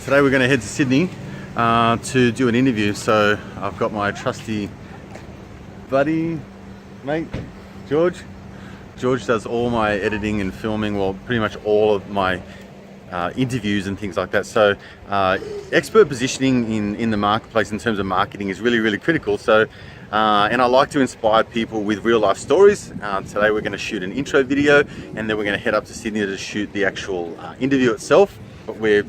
Today we're going to head to Sydney to do an interview. So I've got my trusty buddy, mate, George. George does all my editing and filming, well, pretty much all of my interviews and things like that. So expert positioning in the marketplace in terms of marketing is really, really critical. So and I like to inspire people with real life stories. Today we're going to shoot an intro video, and then we're going to head up to Sydney to shoot the actual interview itself. But we're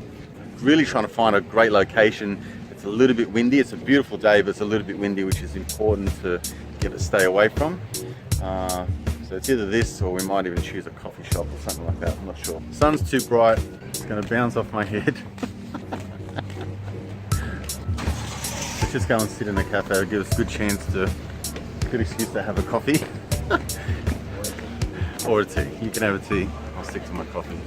really trying to find a great location. It's a little bit windy. It's a beautiful day, but it's a little bit windy, which is important to stay away from. So it's either this, or we might even choose a coffee shop or something like that. I'm not sure. The sun's too bright. It's going to bounce off my head. Let's just go and sit in a cafe. It'll give us a good excuse to have a coffee. Or a tea. You can have a tea. I'll stick to my coffee.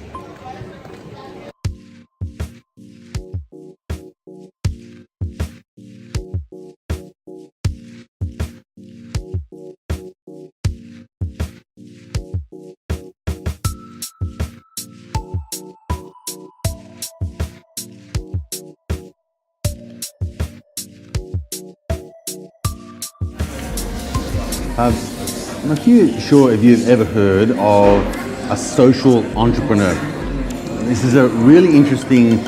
I'm not sure if you've ever heard of a social entrepreneur. This is a really interesting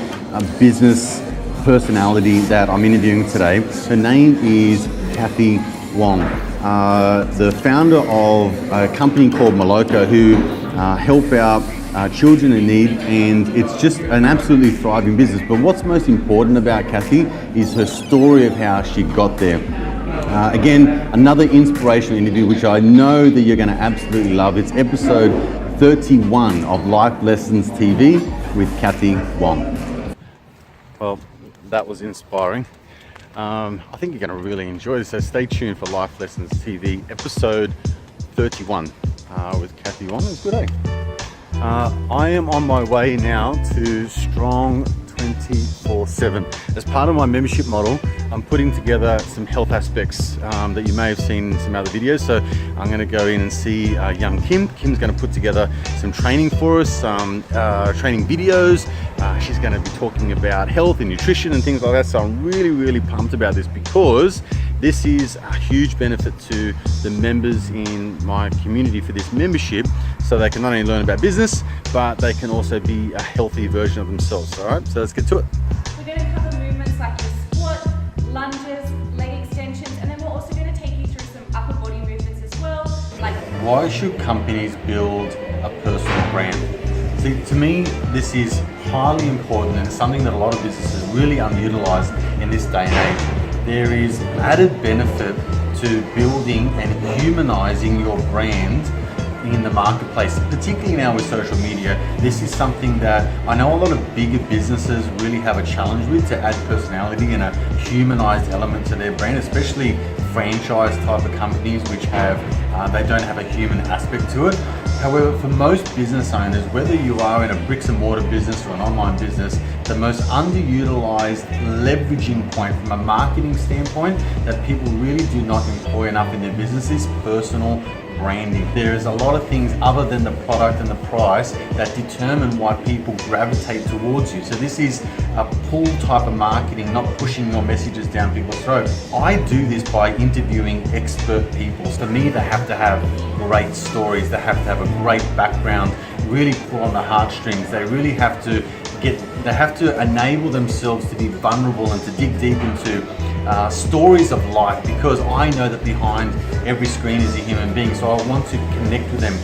business personality that I'm interviewing today. Her name is Cathy Wong, the founder of a company called Maloka, who help out children in need, and it's just an absolutely thriving business. But what's most important about Cathy is her story of how she got there. Again, another inspirational interview, which I know that you're going to absolutely love. It's episode 31 of Life Lessons TV with Cathy Wong. Well, that was inspiring. I think you're going to really enjoy this, so stay tuned for Life Lessons TV episode 31 with Cathy Wong. It's a good day. I am on my way now to Strong 24/7. As part of my membership model, I'm putting together some health aspects that you may have seen in some other videos. So I'm going to go in and see young Kim. Kim's going to put together some training for us, some training videos. She's going to be talking about health and nutrition and things like that. So I'm really, really pumped about this, because this is a huge benefit to the members in my community for this membership, so they can not only learn about business, but they can also be a healthy version of themselves. All right, so let's get to it. We're going to cover movements like the squat, lunges, leg extensions, and then we're also going to take you through some upper body movements as well. Why should companies build a personal brand? See, to me, this is highly important, and something that a lot of businesses really underutilized in this day and age. There is added benefit to building and humanizing your brand in the marketplace, particularly now with social media. This is something that I know a lot of bigger businesses really have a challenge with, to add personality and a humanized element to their brand, especially franchise type of companies which have they don't have a human aspect to it. However, for most business owners, whether you are in a bricks and mortar business or an online business, the most underutilized leveraging point from a marketing standpoint that people really do not employ enough in their business is personal branding. There is a lot of things other than the product and the price that determine why people gravitate towards you. So this is a pull type of marketing, not pushing your messages down people's throats. I do this by interviewing expert people. For me, they have to have great stories. They have to have a great background, really pull on the heartstrings. They really have to enable themselves to be vulnerable and to dig deep into stories of life, because I know that behind every screen is a human being, so I want to connect with them.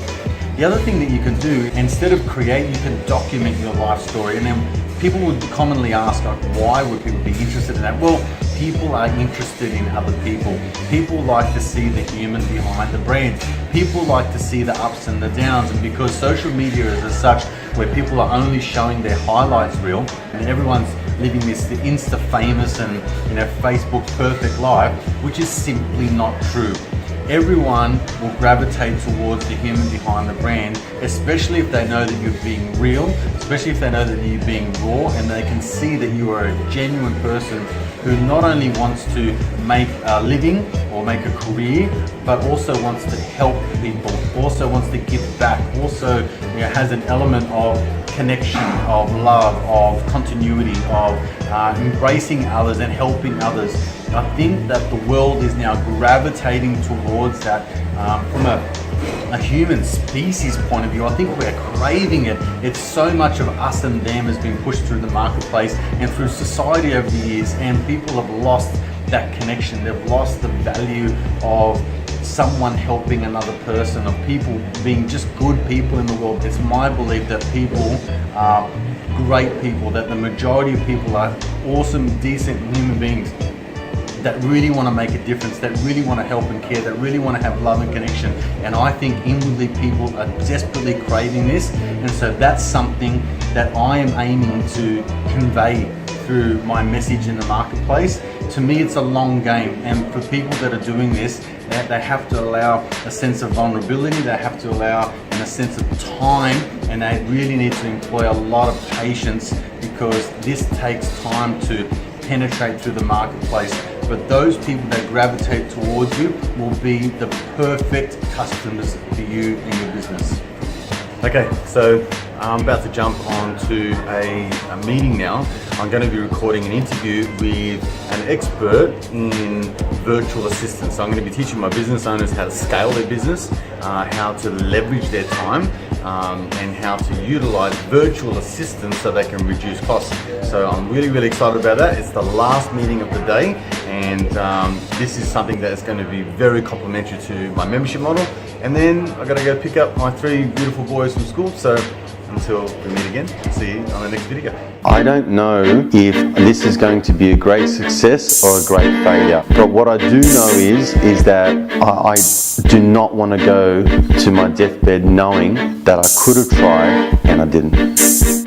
The other thing that you can do, instead of create, you can document your life story. And then people would commonly ask, why would people be interested in that? Well, people are interested in other people. People like to see the human behind the brand. People like to see the ups and the downs, and because social media is as such, where people are only showing their highlights reel, and everyone's living this Insta famous and Facebook perfect life, which is simply not true. Everyone will gravitate towards the human behind the brand, especially if they know that you're being real, especially if they know that you're being raw, and they can see that you are a genuine person who not only wants to make a living or make a career, but also wants to help people, also wants to give back, also has an element of connection, of love, of continuity, of embracing others and helping others. I think that the world is now gravitating towards that from a human species point of view. I think we're craving it. It's so much of us and them has been pushed through the marketplace and through society over the years, and people have lost that connection. They've lost the value of someone helping another person, of people being just good people in the world. It's my belief that people are great people, that the majority of people are awesome, decent human beings that really want to make a difference, that really want to help and care, that really want to have love and connection. And I think inwardly people are desperately craving this, and so that's something that I am aiming to convey through my message in the marketplace. To me, it's a long game, and for people that are doing this, they have to allow a sense of vulnerability, they have to allow a sense of time, and they really need to employ a lot of patience, because this takes time to penetrate through the marketplace. But those people that gravitate towards you will be the perfect customers for you in your business. Okay, so I'm about to jump onto a meeting now. I'm going to be recording an interview with an expert in virtual assistants. So I'm going to be teaching my business owners how to scale their business, how to leverage their time, and how to utilize virtual assistants so they can reduce costs. So I'm really, really excited about that. It's the last meeting of the day, and this is something that is going to be very complimentary to my membership model. And then I got to go pick up my 3 beautiful boys from school. So until we meet again, see you on the next video. I don't know if this is going to be a great success or a great failure, but what I do know is that I do not want to go to my deathbed knowing that I could have tried and I didn't.